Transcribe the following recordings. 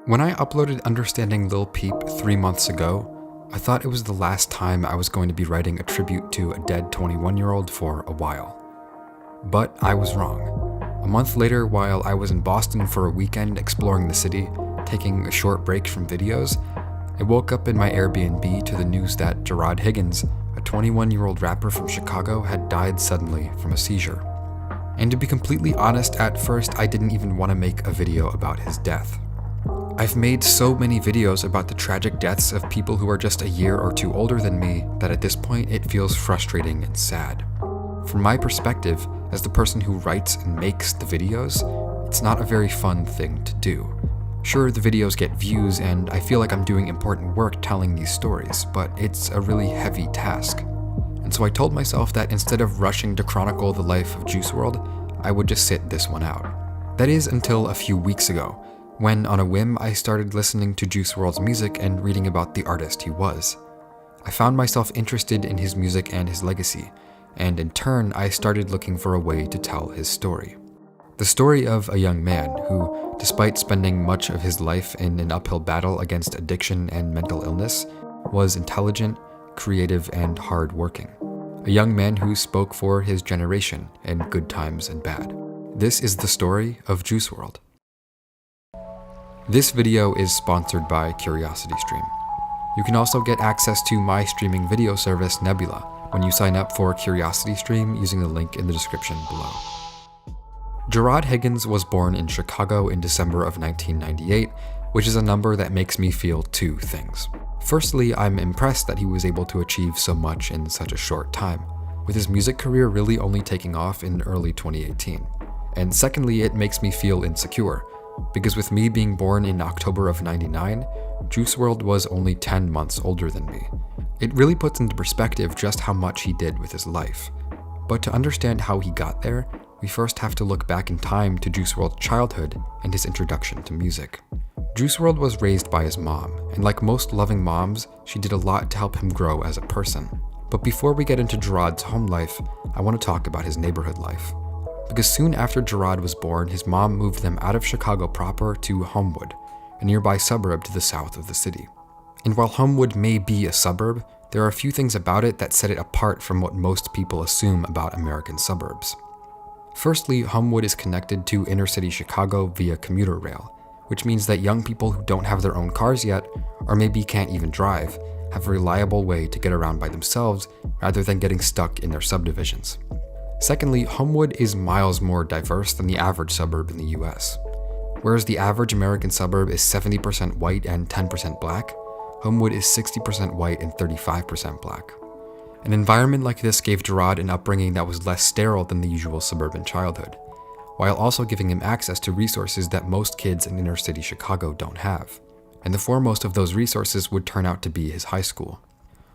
When I uploaded Understanding Lil Peep 3 months ago, I thought it was the last time I was going to be writing a tribute to a dead 21-year-old for a while. But I was wrong. A month later, while I was in Boston for a weekend exploring the city, taking a short break from videos, I woke up in my Airbnb to the news that Wrld Higgins, a 21-year-old rapper from Chicago, had died suddenly from a seizure. And to be completely honest, at first I didn't even want to make a video about his death. I've made so many videos about the tragic deaths of people who are just a year or two older than me that at this point it feels frustrating and sad. From my perspective, as the person who writes and makes the videos, it's not a very fun thing to do. Sure, the videos get views and I feel like I'm doing important work telling these stories, but it's a really heavy task. And so I told myself that instead of rushing to chronicle the life of Juice WRLD, I would just sit this one out. That is until a few weeks ago, when on a whim I started listening to Juice WRLD's music and reading about the artist he was. I found myself interested in his music and his legacy, and in turn I started looking for a way to tell his story. The story of a young man who, despite spending much of his life in an uphill battle against addiction and mental illness, was intelligent, creative, and hard-working. A young man who spoke for his generation in good times and bad. This is the story of Juice WRLD. This video is sponsored by CuriosityStream. You can also get access to my streaming video service Nebula when you sign up for CuriosityStream using the link in the description below. Wrld Higgins was born in Chicago in December of 1998, which is a number that makes me feel two things. Firstly, I'm impressed that he was able to achieve so much in such a short time, with his music career really only taking off in early 2018. And secondly, it makes me feel insecure, because with me being born in October of 99, Juice WRLD was only 10 months older than me. It really puts into perspective just how much he did with his life. But to understand how he got there, we first have to look back in time to Juice WRLD's childhood and his introduction to music. Juice WRLD was raised by his mom, and like most loving moms, she did a lot to help him grow as a person. But before we get into Wrld's home life, I want to talk about his neighborhood life. Because soon after Wrld was born, his mom moved them out of Chicago proper to Homewood, a nearby suburb to the south of the city. And while Homewood may be a suburb, there are a few things about it that set it apart from what most people assume about American suburbs. Firstly, Homewood is connected to inner-city Chicago via commuter rail, which means that young people who don't have their own cars yet, or maybe can't even drive, have a reliable way to get around by themselves rather than getting stuck in their subdivisions. Secondly, Homewood is miles more diverse than the average suburb in the US. Whereas the average American suburb is 70% white and 10% black, Homewood is 60% white and 35% black. An environment like this gave Wrld an upbringing that was less sterile than the usual suburban childhood, while also giving him access to resources that most kids in inner-city Chicago don't have. And the foremost of those resources would turn out to be his high school.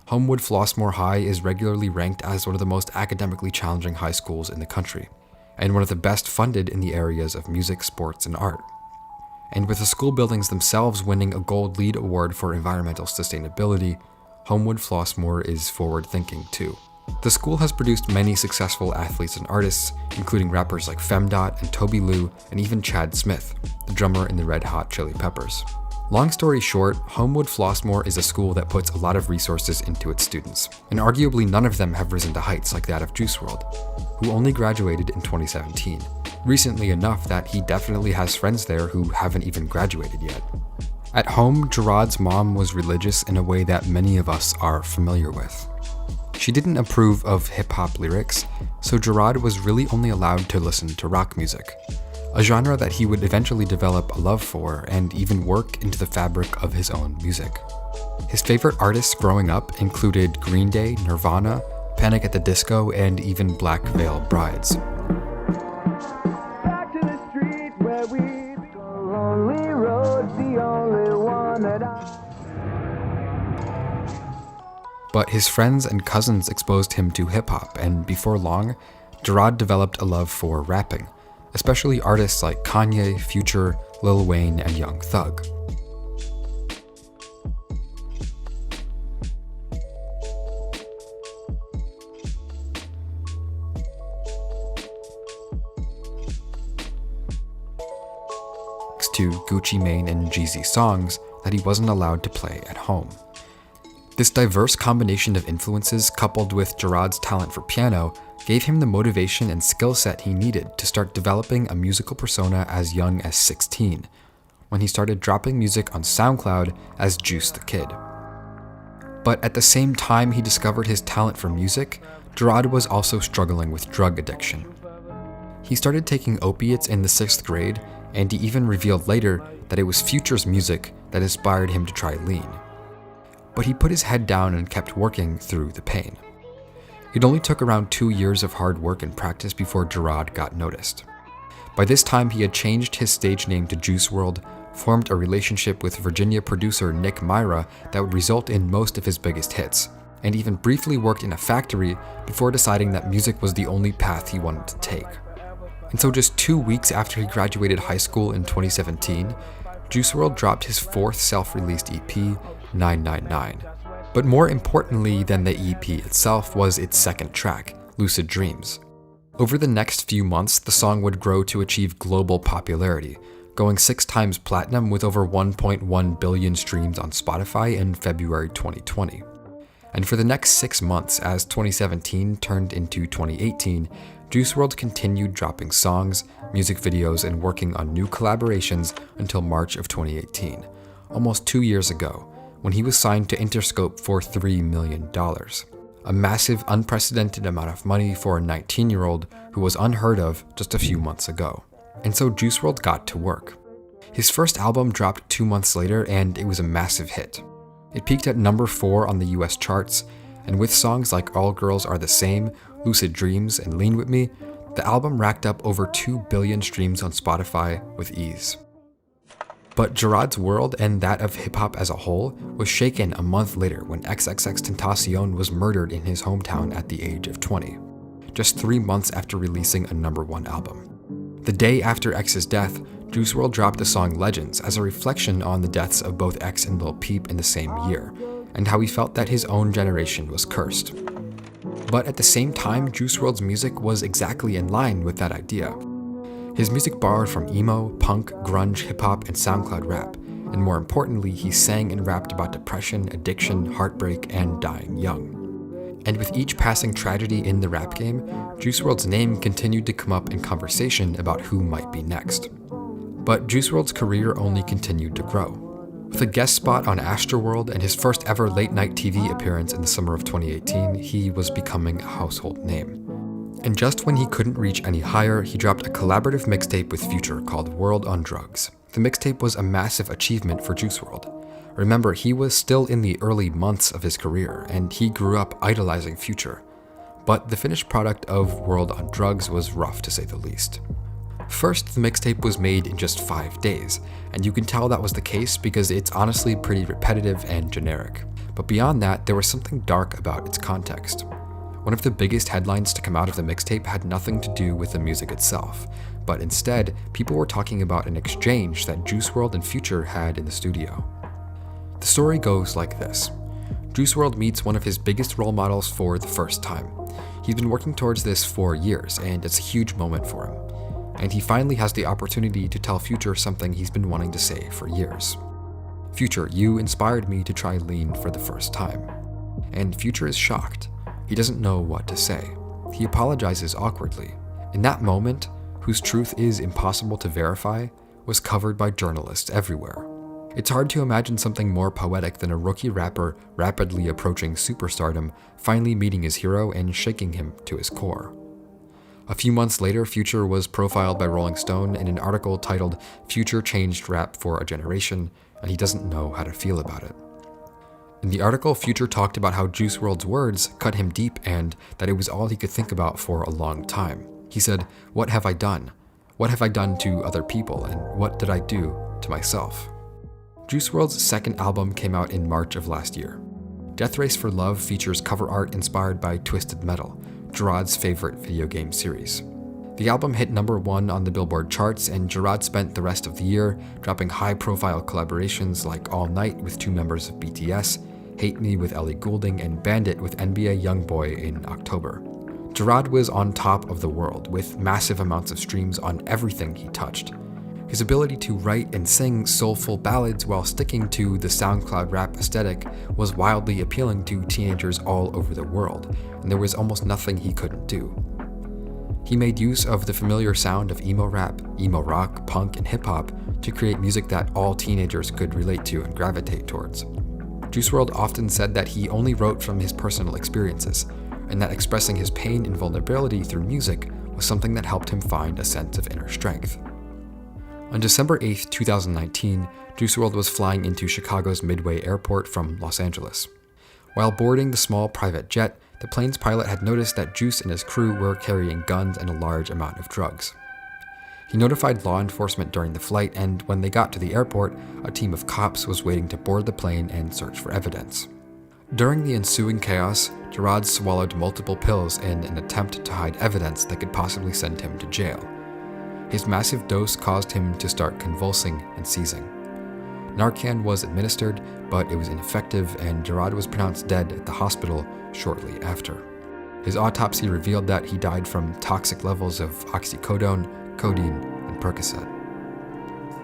Homewood Flossmoor High is regularly ranked as one of the most academically challenging high schools in the country, and one of the best funded in the areas of music, sports, and art. And with the school buildings themselves winning a Gold LEED Award for environmental sustainability, Homewood Flossmoor is forward-thinking too. The school has produced many successful athletes and artists, including rappers like Femdot and Toby Lou, and even Chad Smith, the drummer in the Red Hot Chili Peppers. Long story short, Homewood Flossmoor is a school that puts a lot of resources into its students, and arguably none of them have risen to heights like that of Juice WRLD, who only graduated in 2017, recently enough that he definitely has friends there who haven't even graduated yet. At home, Wrld's mom was religious in a way that many of us are familiar with. She didn't approve of hip-hop lyrics, so Wrld was really only allowed to listen to rock music, a genre that he would eventually develop a love for and even work into the fabric of his own music. His favorite artists growing up included Green Day, Nirvana, Panic at the Disco, and even Black Veil Brides. Back to the street where we the lonely road's the only one that But his friends and cousins exposed him to hip-hop, and before long, Wrld developed a love for rapping, especially artists like Kanye, Future, Lil Wayne, and Young Thug. to Gucci Mane and Jeezy songs that he wasn't allowed to play at home. This diverse combination of influences, coupled with Wrld's talent for piano, gave him the motivation and skill set he needed to start developing a musical persona as young as 16, when he started dropping music on SoundCloud as Juice the Kid. But at the same time he discovered his talent for music, Wrld was also struggling with drug addiction. He started taking opiates in the 6th grade, and he even revealed later that it was Future's music that inspired him to try lean. But he put his head down and kept working through the pain. It only took around 2 years of hard work and practice before Wrld got noticed. By this time, he had changed his stage name to Juice Wrld, formed a relationship with Virginia producer Nick Myra that would result in most of his biggest hits, and even briefly worked in a factory before deciding that music was the only path he wanted to take. And so just 2 weeks after he graduated high school in 2017, Juice Wrld dropped his 4th self-released EP, 999. But more importantly than the EP itself was its 2nd track, Lucid Dreams. Over the next few months, the song would grow to achieve global popularity, going 6 times platinum with over 1.1 billion streams on Spotify in February 2020. And for the next 6 months, as 2017 turned into 2018, Juice Wrld continued dropping songs, music videos, and working on new collaborations until March of 2018, almost 2 years ago, when he was signed to Interscope for $3 million. A massive, unprecedented amount of money for a 19-year-old who was unheard of just a few months ago. And so Juice Wrld got to work. His first album dropped 2 months later, and it was a massive hit. It peaked at number 4 on the US charts, and with songs like All Girls Are the Same, Lucid Dreams, and Lean With Me, the album racked up over 2 billion streams on Spotify with ease. But Wrd's world, and that of hip-hop as a whole, was shaken a month later when XXXTentacion was murdered in his hometown at the age of 20, just 3 months after releasing a number 1 album. The day after X's death, Juice Wrld dropped the song Legends as a reflection on the deaths of both X and Lil Peep in the same year, and how he felt that his own generation was cursed. But at the same time, Juice WRLD's music was exactly in line with that idea. His music borrowed from emo, punk, grunge, hip-hop, and SoundCloud rap, and more importantly, he sang and rapped about depression, addiction, heartbreak, and dying young. And with each passing tragedy in the rap game, Juice WRLD's name continued to come up in conversation about who might be next. But Juice WRLD's career only continued to grow. With a guest spot on Astroworld and his first ever late-night TV appearance in the summer of 2018, he was becoming a household name. And just when he couldn't reach any higher, he dropped a collaborative mixtape with Future called Wrld on Drugs. The mixtape was a massive achievement for Juice WRLD. Remember, he was still in the early months of his career, and he grew up idolizing Future. But the finished product of Wrld on Drugs was rough to say the least. First, the mixtape was made in just 5 days, and you can tell that was the case because it's honestly pretty repetitive and generic. But beyond that, there was something dark about its context. One of the biggest headlines to come out of the mixtape had nothing to do with the music itself, but instead, people were talking about an exchange that Juice WRLD and Future had in the studio. The story goes like this. Juice WRLD meets one of his biggest role models for the first time. He's been working towards this for years, and it's a huge moment for him. And he finally has the opportunity to tell Future something he's been wanting to say for years. Future, you inspired me to try lean for the first time. And Future is shocked. He doesn't know what to say. He apologizes awkwardly. In that moment, whose truth is impossible to verify, was covered by journalists everywhere. It's hard to imagine something more poetic than a rookie rapper rapidly approaching superstardom, finally meeting his hero and shaking him to his core. A few months later, Future was profiled by Rolling Stone in an article titled "Future Changed Rap for a Generation, and He Doesn't Know How to Feel About It." In the article, Future talked about how Juice WRLD's words cut him deep and that it was all he could think about for a long time. He said, "What have I done? What have I done to other people, and what did I do to myself?" Juice WRLD's second album came out in March of last year. Death Race for Love features cover art inspired by Twisted Metal, Wrd's favorite video game series. The album hit number 1 on the Billboard charts, and Wrld spent the rest of the year dropping high-profile collaborations like All Night with 2 members of BTS, Hate Me with Ellie Goulding, and Bandit with NBA YoungBoy in October. Wrld was on top of the world, with massive amounts of streams on everything he touched. His ability to write and sing soulful ballads while sticking to the SoundCloud rap aesthetic was wildly appealing to teenagers all over the world, and there was almost nothing he couldn't do. He made use of the familiar sound of emo rap, emo rock, punk, and hip-hop to create music that all teenagers could relate to and gravitate towards. Juice WRLD often said that he only wrote from his personal experiences, and that expressing his pain and vulnerability through music was something that helped him find a sense of inner strength. On December 8, 2019, Juice WRLD was flying into Chicago's Midway Airport from Los Angeles. While boarding the small private jet, the plane's pilot had noticed that Juice and his crew were carrying guns and a large amount of drugs. He notified law enforcement during the flight, and when they got to the airport, a team of cops was waiting to board the plane and search for evidence. During the ensuing chaos, Wrld swallowed multiple pills in an attempt to hide evidence that could possibly send him to jail. His massive dose caused him to start convulsing and seizing. Narcan was administered, but it was ineffective, and Wrld was pronounced dead at the hospital shortly after. His autopsy revealed that he died from toxic levels of oxycodone, codeine, and Percocet.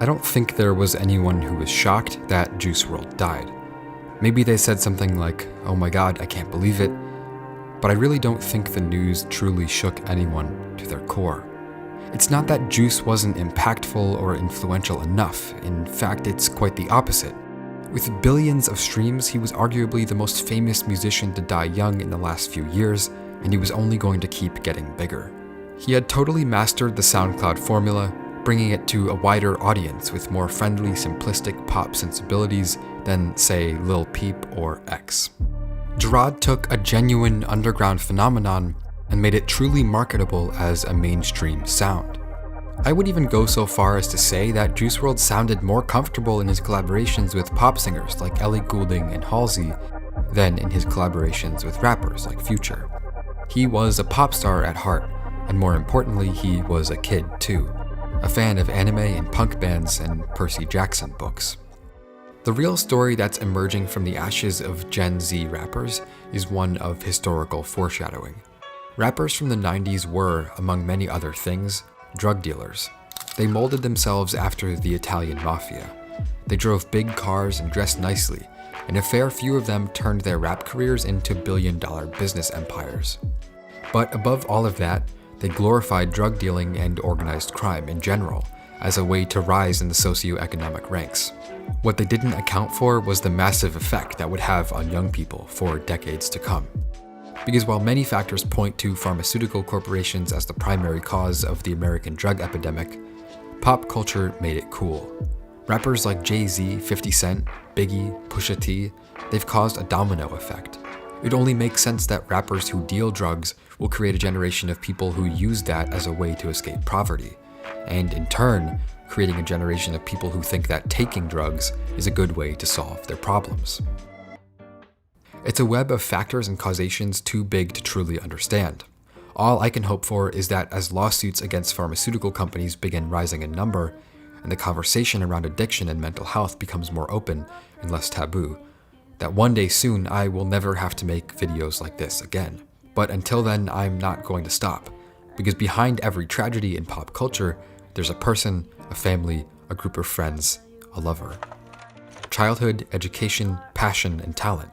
I don't think there was anyone who was shocked that Juice WRLD died. Maybe they said something like, "Oh my god, I can't believe it," but I really don't think the news truly shook anyone to their core. It's not that Juice wasn't impactful or influential enough. In fact, it's quite the opposite. With billions of streams, he was arguably the most famous musician to die young in the last few years, and he was only going to keep getting bigger. He had totally mastered the SoundCloud formula, bringing it to a wider audience with more friendly, simplistic pop sensibilities than, say, Lil Peep or X. Wrld took a genuine underground phenomenon and made it truly marketable as a mainstream sound. I would even go so far as to say that Juice WRLD sounded more comfortable in his collaborations with pop singers like Ellie Goulding and Halsey than in his collaborations with rappers like Future. He was a pop star at heart, and more importantly, he was a kid too, a fan of anime and punk bands and Percy Jackson books. The real story that's emerging from the ashes of Gen Z rappers is one of historical foreshadowing. Rappers from the 90s were, among many other things, drug dealers. They molded themselves after the Italian mafia. They drove big cars and dressed nicely, and a fair few of them turned their rap careers into billion-dollar business empires. But above all of that, they glorified drug dealing and organized crime in general as a way to rise in the socioeconomic ranks. What they didn't account for was the massive effect that would have on young people for decades to come. Because while many factors point to pharmaceutical corporations as the primary cause of the American drug epidemic, pop culture made it cool. Rappers like Jay-Z, 50 Cent, Biggie, Pusha T, they've caused a domino effect. It only makes sense that rappers who deal drugs will create a generation of people who use that as a way to escape poverty, and in turn, creating a generation of people who think that taking drugs is a good way to solve their problems. It's a web of factors and causations too big to truly understand. All I can hope for is that as lawsuits against pharmaceutical companies begin rising in number, and the conversation around addiction and mental health becomes more open and less taboo, that one day soon I will never have to make videos like this again. But until then, I'm not going to stop, because behind every tragedy in pop culture, there's a person, a family, a group of friends, a lover. Childhood, education, passion, and talent.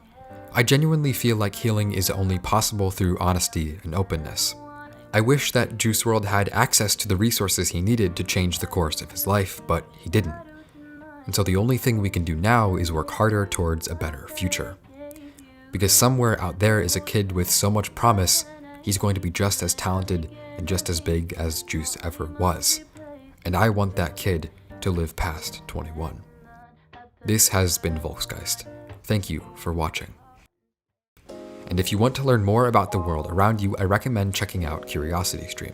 I genuinely feel like healing is only possible through honesty and openness. I wish that Juice WRLD had access to the resources he needed to change the course of his life, but he didn't. And so the only thing we can do now is work harder towards a better future. Because somewhere out there is a kid with so much promise, he's going to be just as talented and just as big as Juice ever was. And I want that kid to live past 21. This has been Volksgeist. Thank you for watching. And if you want to learn more about the world around you, I recommend checking out CuriosityStream.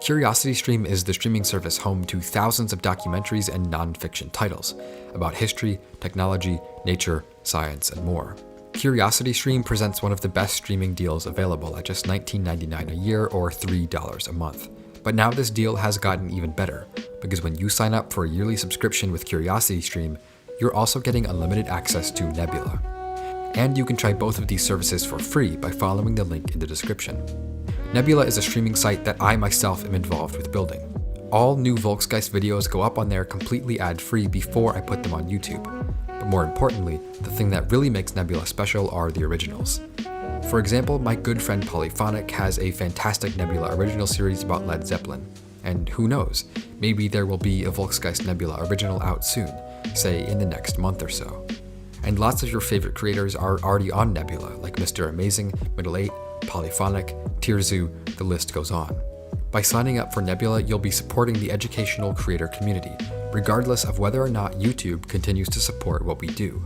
CuriosityStream is the streaming service home to thousands of documentaries and non-fiction titles about history, technology, nature, science, and more. CuriosityStream presents one of the best streaming deals available at just $19.99 a year or $3 a month. But now this deal has gotten even better, because when you sign up for a yearly subscription with CuriosityStream, you're also getting unlimited access to Nebula. And you can try both of these services for free by following the link in the description. Nebula is a streaming site that I myself am involved with building. All new Volksgeist videos go up on there completely ad-free before I put them on YouTube. But more importantly, the thing that really makes Nebula special are the originals. For example, my good friend Polyphonic has a fantastic Nebula original series about Led Zeppelin. And who knows, maybe there will be a Volksgeist Nebula original out soon, say in the next month or so. And lots of your favorite creators are already on Nebula, like Mr. Amazing, Middle 8, Polyphonic, Tirzu, the list goes on. By signing up for Nebula, you'll be supporting the educational creator community, regardless of whether or not YouTube continues to support what we do.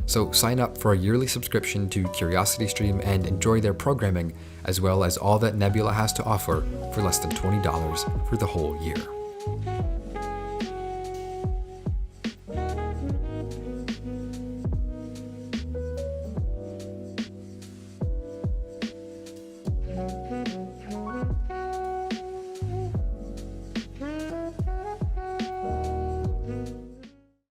So sign up for a yearly subscription to CuriosityStream and enjoy their programming, as well as all that Nebula has to offer for less than $20 for the whole year.